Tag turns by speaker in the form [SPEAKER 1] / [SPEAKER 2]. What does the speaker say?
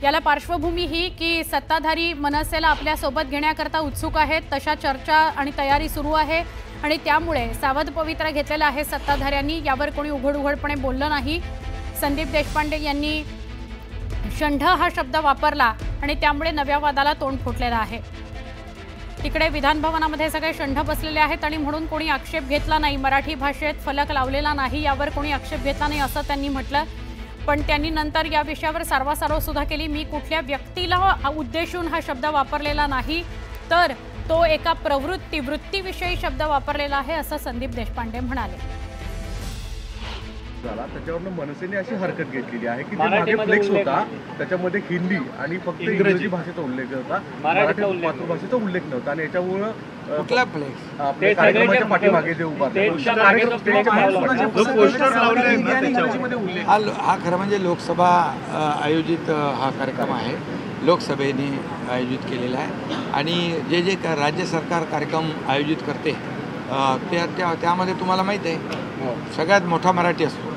[SPEAKER 1] याला पार्श्वभूमी ही की सत्ताधारी मनसेला आपल्यासोबत घेण्याकरता उत्सुक आहेत, तशा चर्चा आणि तयारी सुरू आहे आणि त्यामुळे सावध पवित्रा घेतलेला आहे सत्ताधाऱ्यांनी। यावर कोणी उघड-उघडपणे बोललं नाही। संदीप देशपांडे यांनी शंढ हा शब्द वापरला आणि त्यामुळे नव्या वादाला तोंड फुटलेलं आहे। तिकडे विधान भवनामध्ये सगळे शंढ बसलेले आहेत आणि म्हणून कोणी आक्षेप घेतला नाही, मराठी भाषेत फलक लावलेला नाही, यावर कोणी आक्षेप घेतला नाही असं त्यांनी म्हटलं। पण त्यांनी नंतर या विषयावर सारवासारव सुद्धा केली। मी कुठल्या व्यक्तीला उद्देशून हा शब्द वापरलेला नाही, तर तो एका वृत्तीविषयी शब्द वापरलेला आहे असं संदीप देशपांडे म्हणाले।
[SPEAKER 2] त्याच्यावरनं मनसेने अशी हरकत घेतलेली आहे की मागे फ्लेक्स होता त्याच्यामध्ये हिंदी आणि फक्त इंग्रजी भाषेचा उल्लेख होता, मराठी मातृभाषेचा उल्लेख नव्हता आणि याच्यामुळे कुठला फ्लेक्स आपल्या कार्यक्रमाच्या पाठीमागे जे उभा
[SPEAKER 3] हा खरं म्हणजे लोकसभा आयोजित हा कार्यक्रम आहे, लोकसभेने आयोजित केलेला आहे आणि जे राज्य सरकार कार्यक्रम आयोजित करते त्यामध्ये तुम्हाला माहीत आहे सगळ्यात मोठा मराठी असतो।